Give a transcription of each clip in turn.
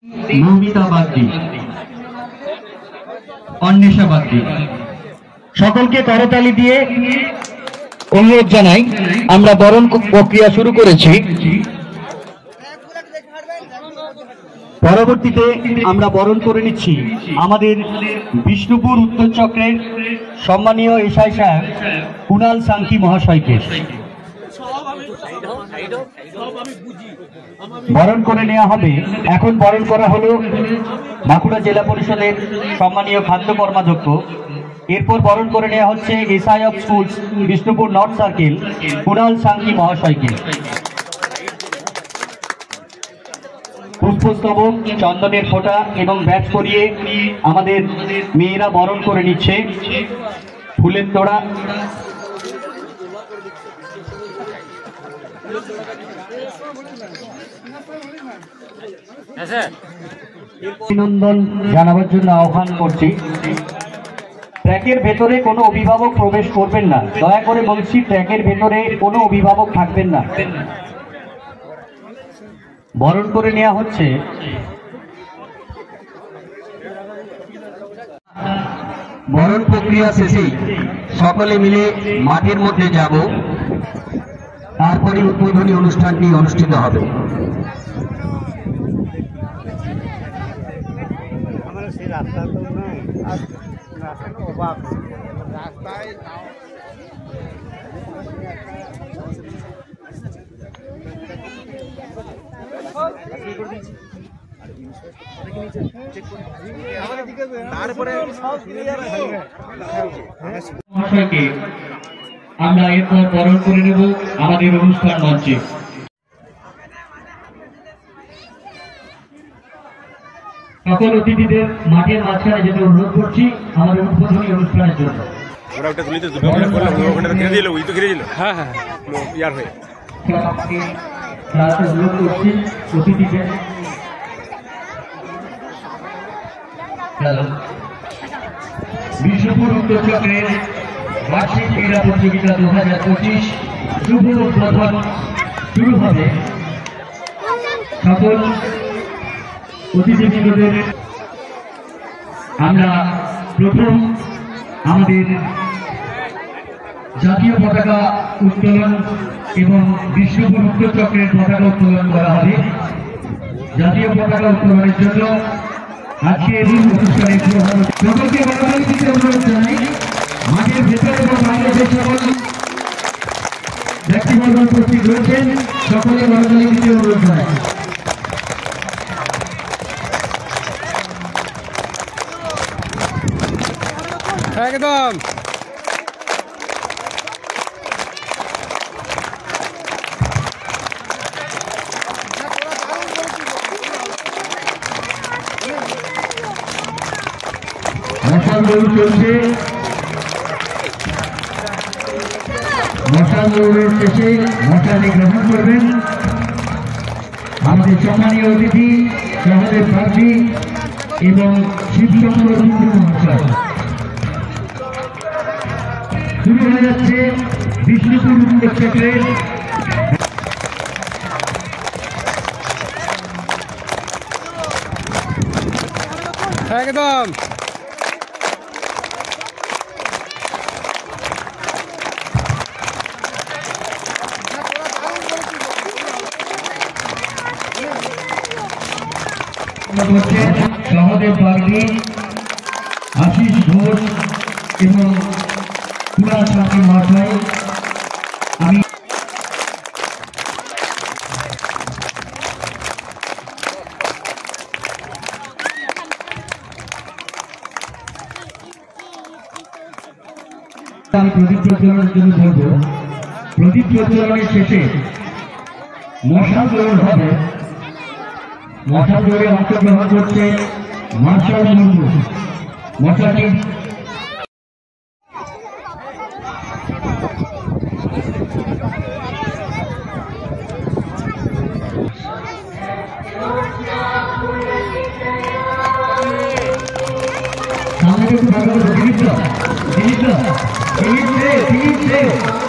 মৌমিতা বাগদি, অন্বেষা বাগদি, সকলকে করতালি দিয়ে অনুরোধ জানাই। আমরা বরণ প্রক্রিয়া শুরু করেছি। পরবর্তীতে আমরা বরণ করে নিচ্ছি আমাদের বিষ্ণুপুর উত্তর চক্রের সম্মানীয় এসআই সাহেব কুণাল সাংকি মহাশয়কে। বরণ করে নেওয়া হবে। এখন বরণ করা হলো বাঁকুড়া জেলা পরিষদের সম্মানীয় খাদ্য কর্মাধ্যক্ষ। এরপর বরণ করে নেওয়া হচ্ছে SI of schools Bishnupur north circle Kunal Sanki মহাশয়কে। পুষ্পস্তবক, চন্দনের ফোঁটা এবং ব্যাচ করিয়ে আমাদের মেয়েরা বরণ করে নিচ্ছে। ফুলের তোড়া, অভিনন্দন জানাবার জন্য আহ্বান করছি। ট্র্যাকের ভেতরে কোনো অভিভাবক প্রবেশ করবেন না, দয়া করে বলছি। ট্র্যাকের ভেতরে কোনো অভিভাবক থাকবেন না। বরণ করে নেওয়া হচ্ছে। বরণ প্রক্রিয়া শেষে সকলে মিলে মাঠের মধ্যে যাব, তারপরে উদ্বোধনী অনুষ্ঠানটি অনুষ্ঠিত হবে। আমরা এরপর বরণ করে নেব আমাদের অনুষ্ঠান মঞ্চে। সকল অতিথিদের মাঠের মাঝখানে যেতে অনুরোধ করছি আমাদের উদ্বোধনী অনুষ্ঠানের জন্য। বিষ্ণুপুর উত্তর চক্রের বার্ষিক ক্রীড়া প্রতিযোগিতা 2025 শুভ উদ্বোধন শুরু হবে। সকল অতিথিবৃন্দদের আমরা প্রথম আমাদের জাতীয় পতাকা উত্তোলন এবং বিষ্ণুপুর উত্তর চক্রের পতাকা উত্তোলন করা হবে। জাতীয় পতাকা উত্তোলনের জন্য আজকে এই অনুষ্ঠানে সকলকে বরাবর দিতে অনুরোধ জানাই। মাঠের ভেতরে এবং বাইরে যে সকল ব্যক্তিবর্গ উপস্থিত রয়েছেন সকলে বরাবর দিতে অনুরোধ জানাই। একদম মশাল দৌড় চলছে। মশাল দৌড়ের শেষে মশালে গ্রহণ করবেন আমাদের সম্মানীয় অতিথি সহদেব প্রার্থী এবং শিবশঙ্কর মহাশয়। শুরু হয়ে যাচ্ছে বিষ্ণুপুর উত্তর চক্রের একদম সহদেব বাগদি, আশিস ঘোষ এবং কুণাল সাংকি মহাশয়। আমি প্রদীপ প্রজ্বলনের জন্য বলব, প্রদীপ প্রজ্বলনের শেষে মশাল দৌড় হবে। মশাল দৌড়ে অংশগ্রহণ করছে মার্শাল মুর্মু। মশালটি সামনে একটু ভালো করে দিলিপ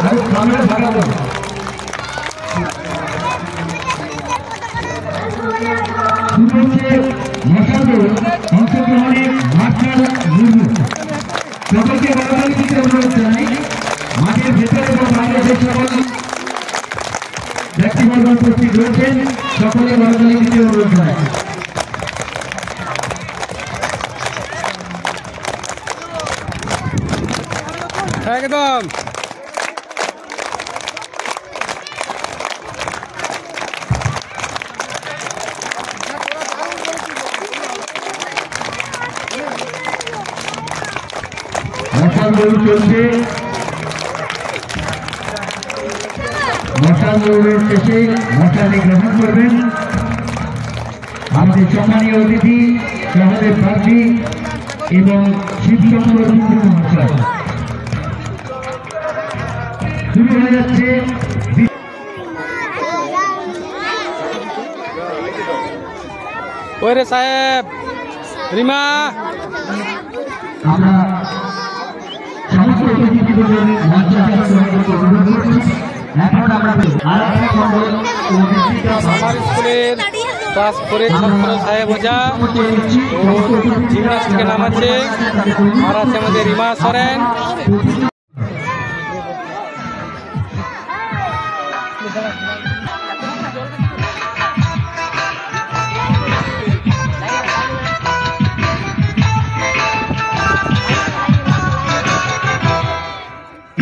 আর সামনে ভাগাবো। শুরু হচ্ছে মশাল দৌড় অংশগ্রহণে মার্শাল মুর্মু। সকলকে বরাবরই দিতে অনুরোধ জানাই, মাঠের ভেতরে এবং বাইরে যে সকল ব্যক্তিবর্গ উপস্থিত রয়েছেন সকলকে বরাবরই দিতে অনুরোধ জানাই। একদম মশাল দৌড় চলছে। মশাল দৌড়ের শেষে মশালে গ্রহণ করবেন আমাদের সম্মানীয় অতিথি সহদেব প্রার্থী এবং শিবশঙ্কর মহাশয়। শুরু হয়ে যাচ্ছে ওরে সাহেব রিমা। আমরা সমস্ত অতিথিবৃন্দের মঞ্চে আসন গ্রহণ করতে অনুরোধ করছি। এখন আমরা আরেকটি মণ্ডল আমার স্কুলের ক্লাস 4-এর ছাত্র সাহেব ওঝা ও জিমনাস্টিকে নামাচ্ছে। আর আছে আমাদের রিমা সরেন।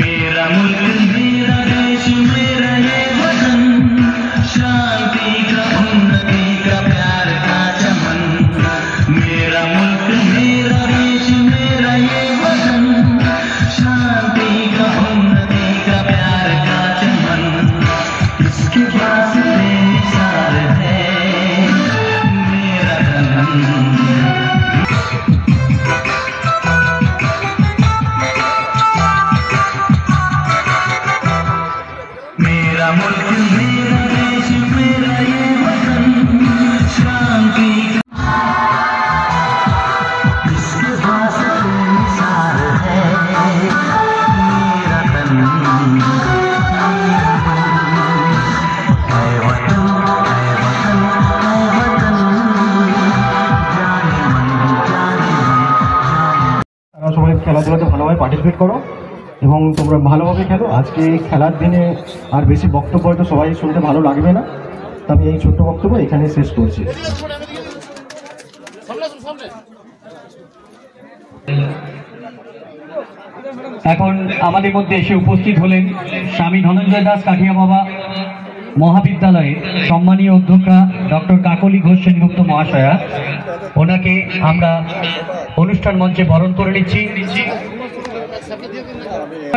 मेरा मुल्क मेरा देश मेरा ये वतन, शांति का उन्नति का प्यार का चमन। मेरा मुल्क मेरा देश मेरा ये वतन, शांति का उन्नति का प्यार का चमन। इसके पास बेमिसाल है मेरा धन। मेरा मुल्क मेरा देश मेरा ये वतन, शांति इसके पास बेमिसाल है मेरा तन। है वतन है वतन है वतन, जाने मन जाने मन তারা সবাই খেলাধুলাতে ভালোভাবে পার্টিসিপেট করো এবং তোমরা ভালোভাবে খেলো। আজকে খেলার দিনে আর বেশি বক্তব্য হয়তো সবাই শুনতে ভালো লাগবে না, তবে এই ছোট্ট বক্তব্য এখানে শেষ করছি। এখন আমাদের মধ্যে এসে উপস্থিত হলেন স্বামী ধনঞ্জয় দাস কাঠিয়া বাবা মহাবিদ্যালয়ের সম্মানীয় অধ্যক্ষা ডক্টর কাকলি ঘোষ সেনগুপ্ত মহাশয়া। ওনাকে আমরা অনুষ্ঠান মঞ্চে বরণ করে নিচ্ছি।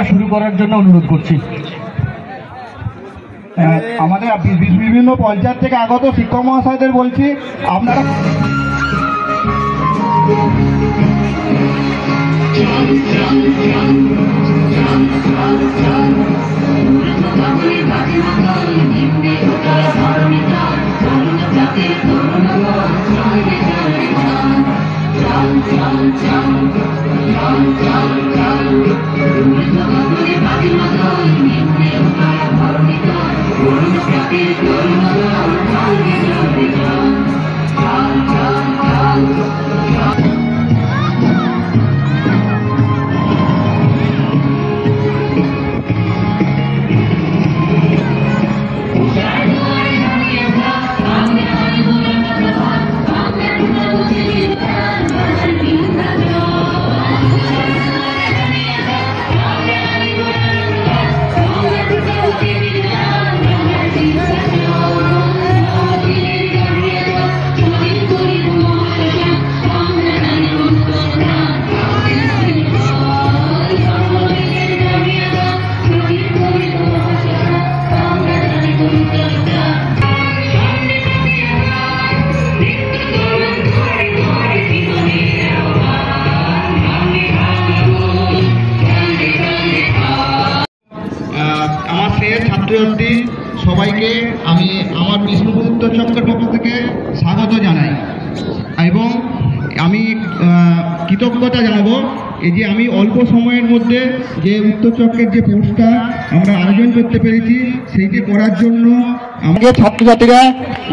শুরু করার জন্য অনুরোধ করছি। আমাদের বিভিন্ন পঞ্চায়েত থেকে আগত শিক্ষক মহাশয়দের বলছি, আপনারা ছাত্রছাত্রী সবাইকে আমি আমার বিষ্ণুপুত্র চক্রের পক্ষ থেকে স্বাগত জানাই এবং আমি কৃতজ্ঞতা জানাবো এই যে আমি অল্প সময়ের মধ্যে যে উত্তর চক্রের যে পোস্টটা আমরা আয়োজন করতে পেরেছি সেইটি করার জন্য আমাদের ছাত্রছাত্রীরা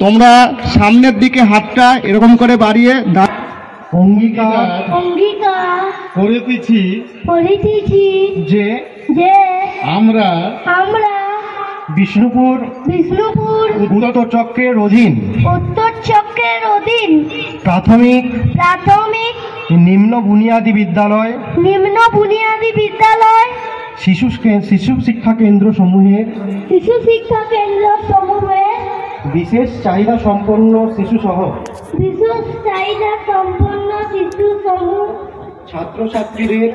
তোমরা সামনের দিকে হাতটা এরকম করে বাড়িয়ে অঙ্গীকার করিতেছি যে আমরা বিষ্ণুপুর উত্তর চক্রের অধীন প্রাথমিক নিম্ন বুনিয়াদী বিদ্যালয় শিশু শিক্ষা কেন্দ্র সমূহের বিশেষ চাহিদা সম্পন্ন শিশু সহ ছাত্রছাত্রীদের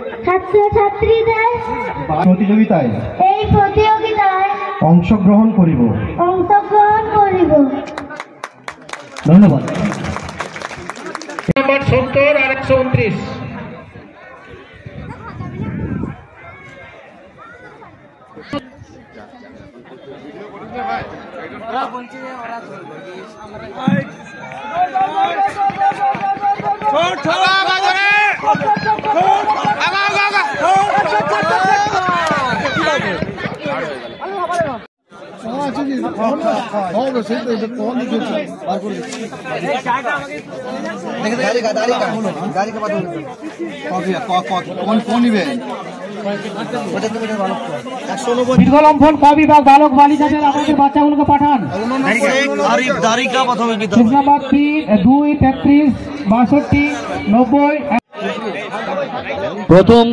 প্রতিযোগিতায় অংশগ্রহণ করিব। ধন্যবাদ। নম্বর 70 আর 129। দীর্ঘলম্ফন ক বিভাগ বালক বালিকাদের আমাদের বাচ্চাগুলোকে পাঠান। নাম্বার 3, 2, 33, 62, 90। প্রথম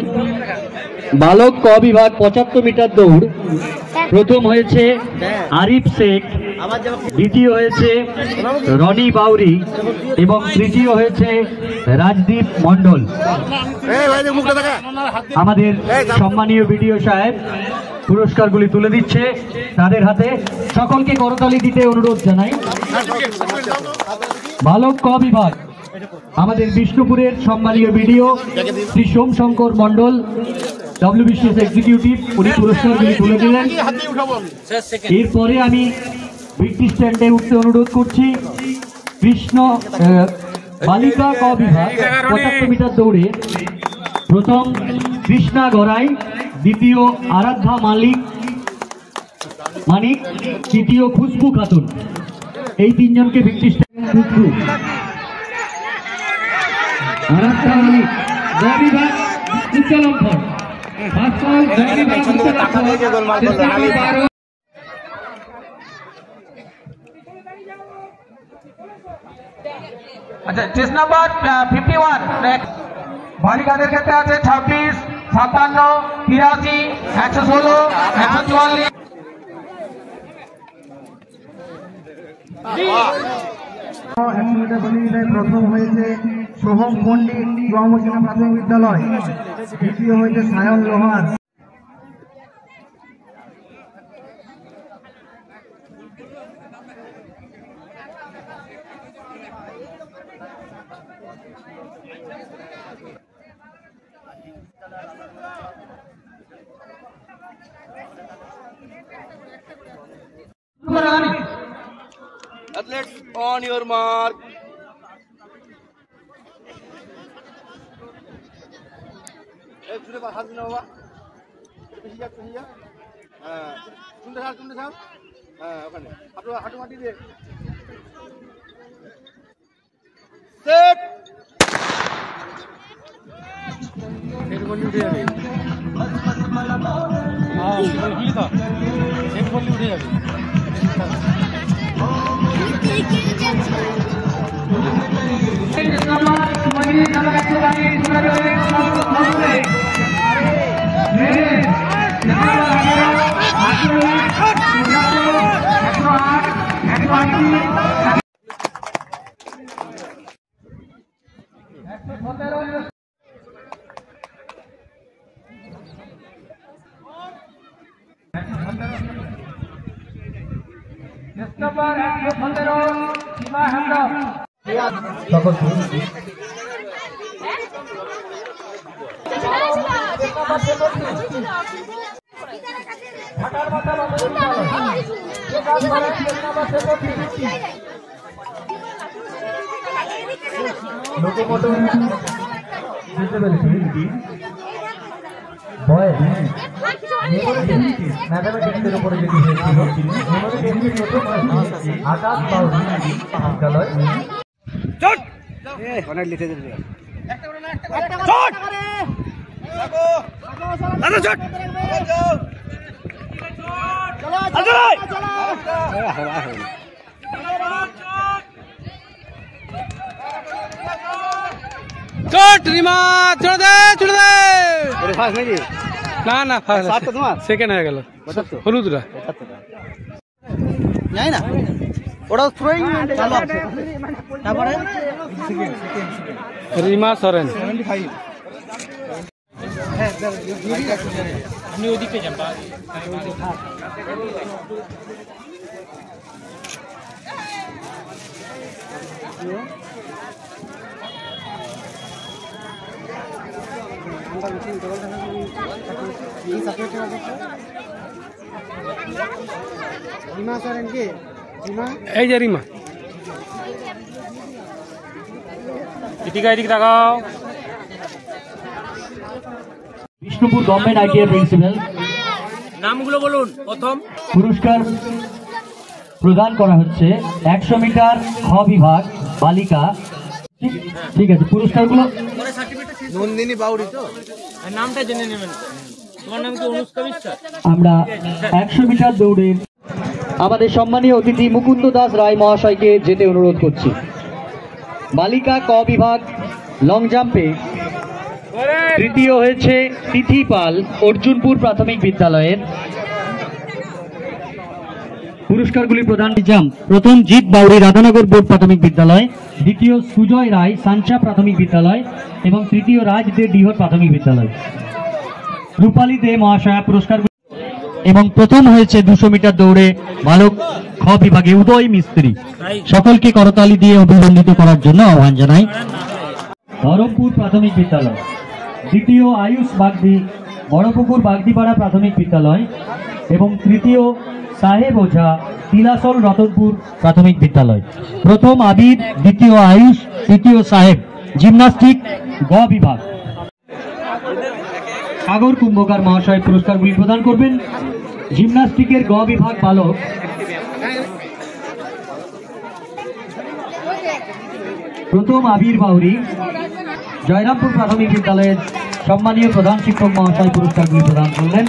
বালক ক বিভাগ 75 মিটার দৌড় প্রথম হয়েছে আরিফ শেখ, দ্বিতীয় হয়েছে রনি বাউরি এবং তৃতীয় হয়েছে রাজদীপ মণ্ডল। আমাদের সম্মানীয় বিডিও সাহেব পুরস্কারগুলি তুলে দিচ্ছে তাদের হাতে, সকলকে করতালি দিতে অনুরোধ জানাই। বালক ক বিভাগ আমাদের বিষ্ণুপুরের সম্মানীয় বিডিও শ্রী সোমশঙ্কর মণ্ডল WBCS এক্সিকিউটিভ, উনি পুরস্কারগুলি তুলে দিলেন। এরপরে আমি ভিত্তি স্ট্যান্ডে উঠতে অনুরোধ করছি। কৃষ্ণ বালিকা ক বিভাগ 75 মিটার দৌড়ে প্রথম কৃষ্ণা গড়াই, দ্বিতীয় আরাধ্যা মানিক, তৃতীয় খুশবু খাতুন। এই তিনজনকে ভিত্তি স্ট্যান্ড। আরাধ্যা মানিক গ বিভাগ উচ্চলম্ফন। আচ্ছা, টেস্ট নাম্বার 51 বালিকাদের ক্ষেত্রে আছে 26, 56, 83, 116, 144। প্রথম হয়েছে সোহম পণ্ডিত চুয়ামুচিনা প্রাথমিক বিদ্যালয়, দ্বিতীয় হয়েছে সায়ন লোহার। Athletes on your mark. हाथ ना हुआ हाटू माटी दे सेट उठे जाবে ম্যাথামেটিক্সের উপরে যেটি হয়েছিল আকাশ বাউরি বিদ্যালয় রিমা ছোড়ে দে না না সেকেন্ড হয়ে গেল হলুদরা না ওটা থ্রোয়িং তারপরে রিমা সরেন আপনি ওদিকে যান এই যে রিমা এদিকে তাকাও বিষ্ণুপুর গভর্নমেন্ট আইটিআই প্রিন্সিপাল নামগুলো বলুন প্রথম পুরস্কার প্রদান করা হচ্ছে 100 মিটার খ বিভাগ বালিকা ঠিক আছে পুরস্কারগুলো নন্দিনী বাউরি তো নামটা জেনে নেবেন তোমার নাম কি অনুষ্কা বিশ্বাস আমরা 100 মিটার দৌড়ের আমাদের সম্মানীয় অতিথি মুকুন্দ দাস রায় মহাশয়কে যেতে অনুরোধ করছি বালিকা ক বিভাগ লং জাম্পে তৃতীয় হয়েছে তিথি পাল অর্জুনপুর প্রাথমিক বিদ্যালয়ের পুরস্কারগুলি প্রদান জাম্প প্রথম জিৎ বাউরি রাধানগর বোর্ড প্রাথমিক বিদ্যালয় দ্বিতীয় সুজয় রায় সাঞ্চা প্রাথমিক বিদ্যালয় এবং তৃতীয় রাজ দে ডিহর প্রাথমিক বিদ্যালয় রূপালী দে মহাশয়া পুরস্কার এবং প্রথম হয়েছে 200 মিটার দৌড়ে বালক খ বিভাগে উদয় মিস্ত্রি সকলকে করতালি দিয়ে অভিনন্দিত করার জন্য আহ্বান জানাই ধরমপুর প্রাথমিক বিদ্যালয় দ্বিতীয় আয়ুষ বাগদি বড়পুকুর বাগদিপাড়া প্রাথমিক বিদ্যালয় এবং তৃতীয় সাহেব ওঝা তিলাসল রতনপুর প্রাথমিক বিদ্যালয় প্রথম আবির দ্বিতীয় আয়ুষ তৃতীয় সাহেব জিমনাস্টিক গ বিভাগ সাগর কুম্ভকার মহাশয় পুরস্কারগুলি প্রদান করবেন জিমনাস্টিকের গ বিভাগ বালক প্রথম আবির বাউরি জয়রামপুর প্রাথমিক বিদ্যালয়ের সম্মানীয় প্রধান শিক্ষক মহাশয় পুরস্কারগুলি প্রদান করলেন